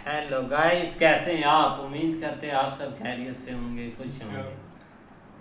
Hello guys, कैसे हैं आप? उम्मीद करते हैं आप सब खैरियत से होंगे, खुश होंगे।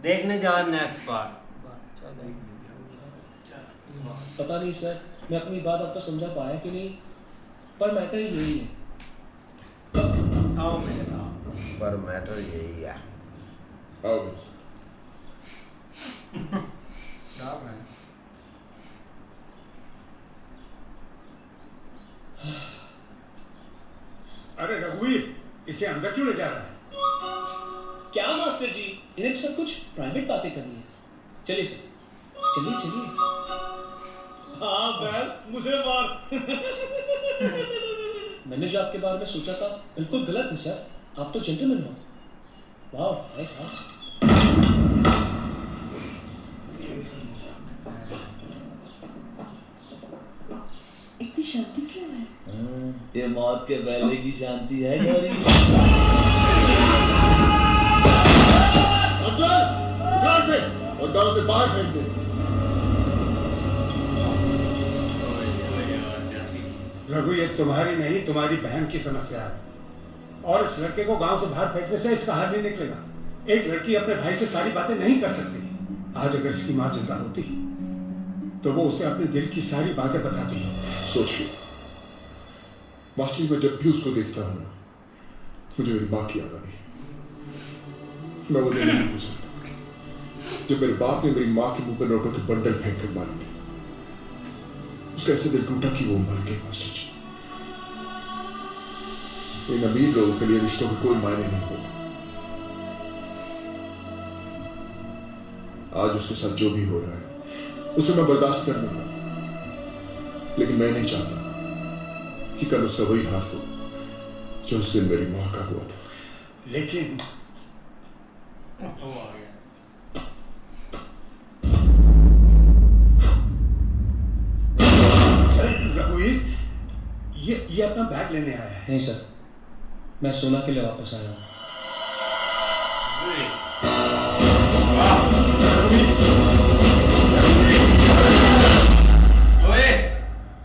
देखने जा नेक्स्ट पार्ट। बस चलो। पता नहीं सर, मैं अपनी बात आपको समझा पाया कि नहीं, पर मैटर यही है। आओ मेरे साथ। पर मैटर यही है। आओ अरे रघुवीर, इसे अंदर क्यों ले जा रहा है? क्या मास्टर जी, इन्हें सब कुछ प्राइवेट बातें करनी है। चलिए सर, चलिए चलिए। हाँ बैल, मुझे मार। मैंने जो आपके बारे में सोचा था बिल्कुल गलत है सर। आप तो जेंटलमैन हो। वाह नाइस हाउस। इतनी शांति क्यों है? ये मौत के पहले की शांति है गौरी। अफजल, उठा से और गांव से बाहर फेंक दे। रघु, ये तुम्हारी नहीं, तुम्हारी बहन की समस्या है। और इस लड़के को गांव से बाहर फेंकने से इसका हल नहीं निकलेगा। एक लड़की अपने भाई से सारी बातें नहीं कर सकती। आज अगर इसकी माँ जिंदा होती तो वो उसे अपने दिल की सारी बातें बताती। सोच लो, मास्टर, मैं जब भी उसको देखता हूँ ना, मुझे मेरी माँ की याद आती है। मैं वो दिन नहीं भूल सकता जब मेरे बाप ने मेरी माँ के मुंह पर नोटों के बंडल फेंक कर मारी थी। उसका ऐसे दिल टूटा कि वो मर गई। मास्टर जी, इन अमीर लोगों के लिए रिश्तों के कोई मायने नहीं होते। आज उसके साथ जो भी हो रहा है उसे मैं बर्दाश्त कर लूंगा, लेकिन मैं नहीं चाहता कि कल उसका वही हाल हो जो उस दिन मेरी मां का हुआ था। लेकिन रघुवीर, ये अपना बैग लेने आया है। नहीं सर, मैं सोना के लिए वापस आया हूँ।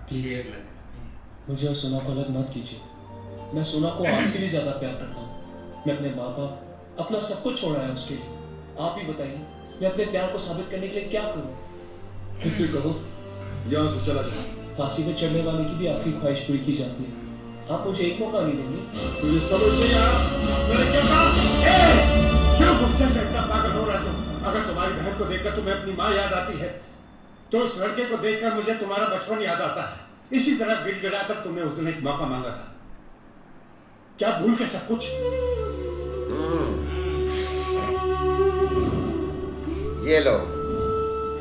प्लीज मुझे और सोना को अलग मत कीजिए। मैं सोना को आपसे भी ज्यादा प्यार करता हूँ। मैं अपने माँ बाप, अपना सब कुछ छोड़ा है उसके लिए। आप ही बताइए, मैं अपने प्यार को साबित करने के लिए क्या करूँ? इससे कहो यहां से चला जा। फांसी में चढ़ने वाले की भी आखिरी ख्वाहिश पूरी की जाती है। आप मुझे एक मौका नहीं देंगे? तुझे समझ नहीं आया मैंने क्या कहा? क्यों गुस्से से इतना पागल हो रहा तुम? अगर तुम्हारी बहन को देखकर तुम्हें अपनी माँ याद आती है तो उस लड़के को देखकर मुझे तुम्हारा बचपन याद आता है। इसी तरह गिड़गिड़ाकर तुमने उस दिन एक मौका मांगा था। क्या भूल के सब कुछ? ये लो।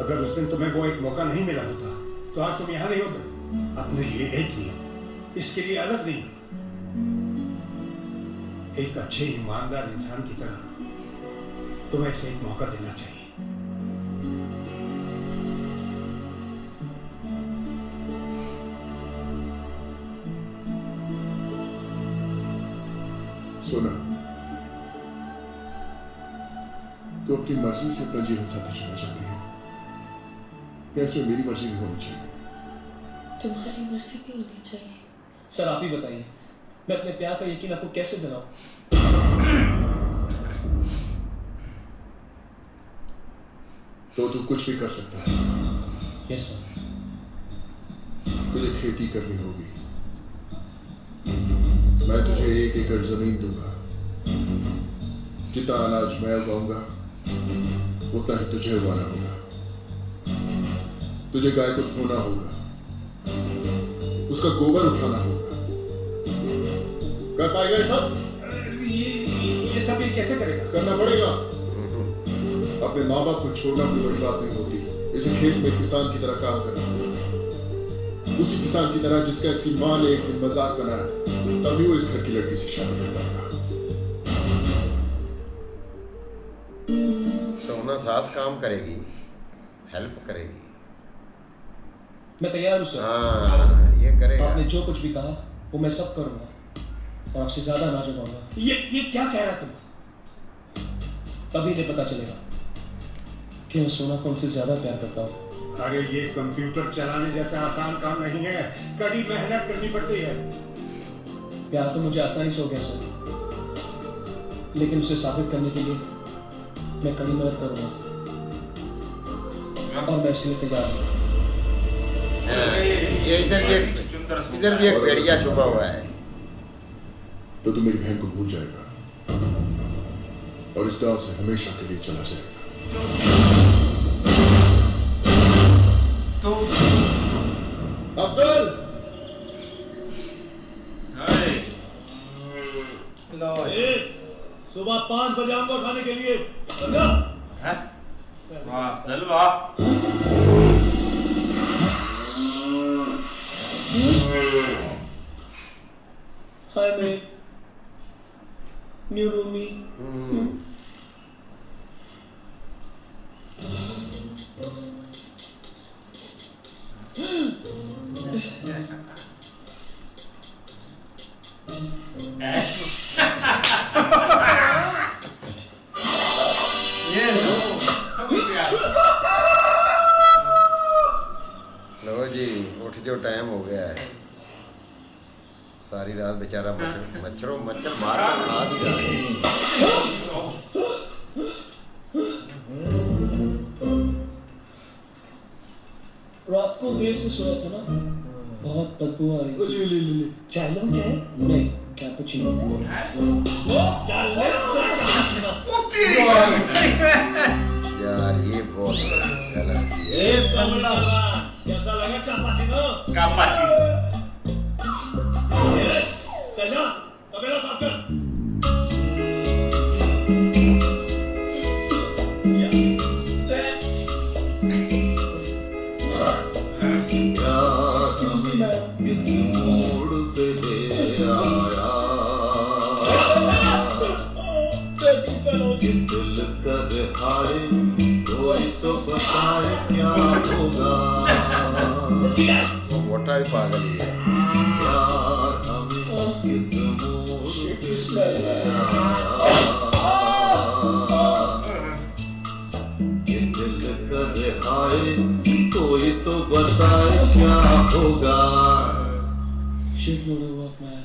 अगर उस दिन तुम्हें वो एक मौका नहीं मिला होता तो आज तुम यहाँ नहीं होते। अपने लिए एक नियम, इसके लिए अलग नहीं। एक अच्छे ईमानदार इंसान की तरह तुम्हें इसे एक मौका देना चाहिए। सोना, तो अपनी मर्जी से अपना जीवन साथी चुनना चाहती है या इसमें मेरी मर्जी भी होनी चाहिए? तुम्हारी मर्जी भी होनी चाहिए। सर आप ही बताइए, मैं अपने प्यार का यकीन आपको कैसे दिलाऊं? तो तू कुछ भी कर सकता है। Yes sir. तुझे खेती करनी होगी। मैं तुझे 1 एकड़ जमीन दूंगा। जितना अनाज मैं उगाऊंगा उतना ही तुझे उगाना होगा। तुझे गाय को धोना होगा, उसका गोबर उठाना होगा। कर पाएगा ये सब? ये सब ये कैसे करेगा? करना पड़ेगा। अपने माँ बाप को छोड़ना कोई बड़ी बात नहीं होती। इसे खेत में किसान की तरह काम करना होगा, उसी किसान की तरह जिसका इसकी माँ ने एक दिन मजाक बनाया, तभी वो इस घर की लड़की से शादी कर पाएगा। सोना साथ काम करेगी, हेल्प करेगी। मैं तैयार हूँ सर। हाँ, ये करेगा। आपने जो कुछ भी कहा वो मैं सब करूंगा और आपसे ज्यादा ना जगाऊंगा। ये क्या कह रहा तुम? तभी इन्हें पता चलेगा कि मैं सोना को उनसे ज्यादा प्यार करता हूँ। अरे ये कंप्यूटर चलाने जैसा आसान काम नहीं है, कड़ी मेहनत करनी पड़ती है। प्यार तो मुझे आसानी से हो गया सर, लेकिन उसे साबित करने के लिए मैं कड़ी मेहनत करूंगा और मैं इसके लिए तैयार हूँ। ये इधर भी एक भेड़िया छुपा हुआ है। तो तू मेरी बहन को भूल जाएगा और इस गांव से हमेशा के लिए चला जाएगा। तो अफजल, लो सुबह 5 बजे आऊंगा खाने के लिए। वाह अफजल वाह। हाय मैं न्यू रूमी। ये लो लो जी, उठ जो, टाइम हो गया है। सारी रात बेचारा मच्छर मार कर खा भी रहा है। रात को देर से सोया था ना, बहुत बदबू आ रही थी। चाय लो चाय। नहीं, कैपुचिनो। यार ये बहुत गलत है। कैसा लगा कापाचिनो? कापाचिनो। चल जा, तबेला साफ कर। Excuse me, ma'am. किस मोड़ पे ले आया, Dirty fellows. दिल कर हाय, कोई तो बताए क्या होगा। वो मोटा भी पागल ही है। यार हमें किस मोड़ Shit, पे you smell ले bad. ये दिल कर हाय, कोई तो बताए क्या होगा। Shit load of work, man.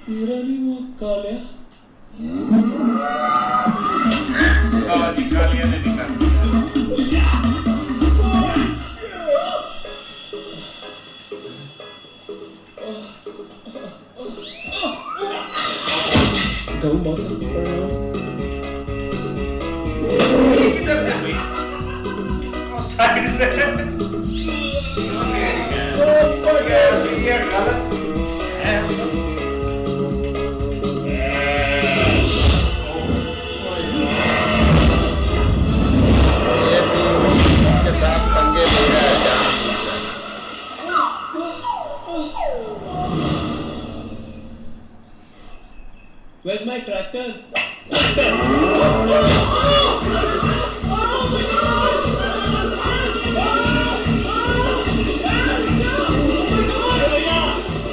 तेरा नहीं वो काले। निकालिए ने निकाल। गऊ मत पड़ा। साइड से ये गलत है। ये भी उसके साथ पंगे ले रहा है जान। Where's my tractor?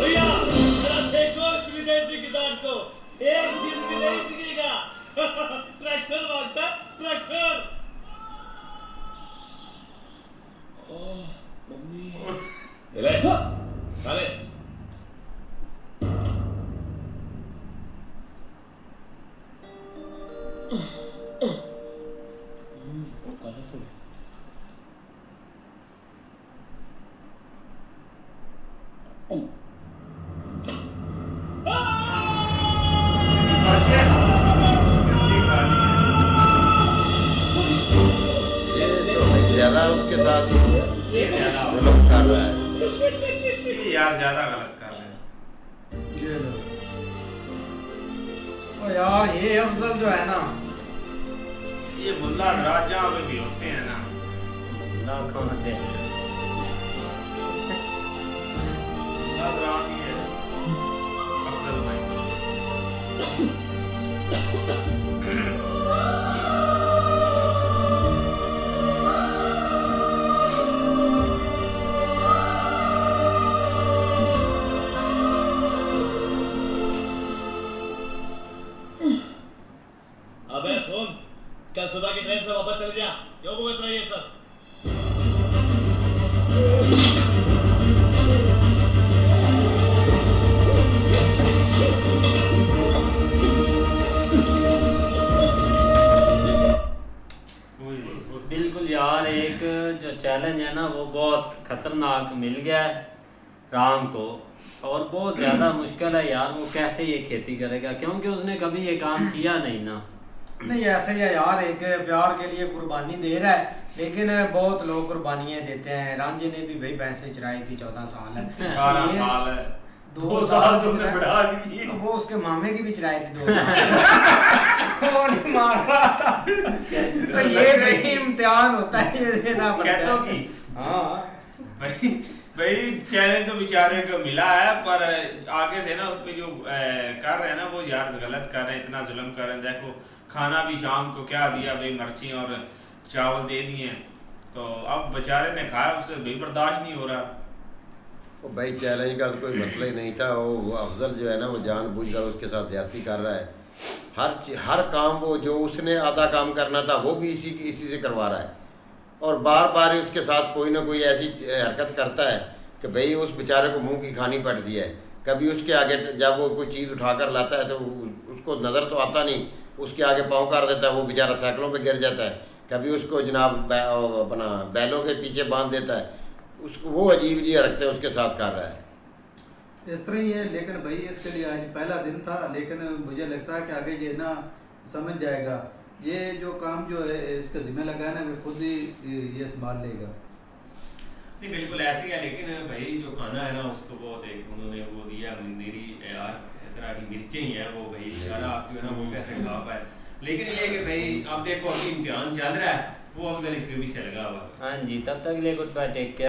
भैया जरा देखो इस विदेशी किसान को, एक चीज भी नहीं दिखेगा। ट्रैक्टर मांगता, ट्रैक्टर। मम्मी। ले चले। Colorful. ये तो भाई ज्यादा उसके साथ ये ज्यादा जुल्म कर रहा है। ये यार ज्यादा गलत कर रहे हैं। ये लो। ओ यार ये अफजल जो है ना, ये मुल्ला हजरात जहाँ पे भी होते हैं ना, मुल्ला कौन से मुल्ला हजरात ही है अफजल भाई। अबे सुन, कल सुबह की ट्रेन से वापस चले जा। भुगतना ये सब। बिल्कुल यार, एक जो चैलेंज है ना वो बहुत खतरनाक मिल गया है राम को, और बहुत ज़्यादा मुश्किल है यार। वो कैसे ये खेती करेगा, क्योंकि उसने कभी ये काम किया नहीं ना। नहीं ऐसे ही है यार, एक प्यार के लिए कुर्बानी दे रहा है, लेकिन बहुत लोग कुर्बानियाँ देते हैं। रांझे ने भी भाई भैंसें चराई थी, 14 साल है, 12 साल है, 2 साल तुमने बढ़ा दी। वो उसके मामे की भी चराई थी 2 साल वो नहीं मार रहा था। तो ये भाई इम्तिहान होता है, ये देना पड़ता है। कहतों की हाँ भाई चैलेंज तो बेचारे को मिला है, पर आगे से ना उस पे जो कर रहे हैं ना वो यार गलत कर रहे हैं, इतना जुल्म कर रहे हैं। देखो खाना भी शाम को क्या दिया भाई, मिर्ची और चावल दे दिए, तो अब बेचारे ने खाया, उससे भी बर्दाश्त नहीं हो रहा। वो भाई चैलेंज का तो कोई मसला ही नहीं था। वो अफजल जो है ना वो जानबूझकर उसके साथ ज्यादती कर रहा है। हर काम वो जो उसने आधा काम करना था वो भी इसी से करवा रहा है, और बार बार उसके साथ कोई ना कोई ऐसी हरकत करता है कि भाई उस बेचारे को मुंह की खानी पड़ती है। कभी उसके आगे जब वो कोई चीज़ उठाकर लाता है तो उसको नज़र तो आता नहीं, उसके आगे पाँव कर देता है, वो बेचारा साइकिलों पे गिर जाता है। कभी उसको जनाब अपना बैलों के पीछे बांध देता है। उसको वो अजीब जी हरकतें उसके साथ कर रहा है। इस तरह ही है, लेकिन भाई इसके लिए आज पहला दिन था, लेकिन मुझे लगता है कि आगे ये ना समझ जाएगा। ये जो काम जो है इसका जिम्मे लगा है ना, वो खुद ही ये संभाल लेगा। नहीं बिल्कुल ऐसे ही है, लेकिन भाई जो खाना है ना उसको बहुत एक उन्होंने वो दिया मंदिरी यार, तरह की मिर्चें ही है वो भाई सारा आप जो है ना वो कैसे खा पाए। लेकिन ये कि भाई अब देखो अभी इम्तिहान चल रहा है, वो अफजल इसके भी चलेगा। हाँ जी, तब तक के लिए गुड बाय, टेक केयर।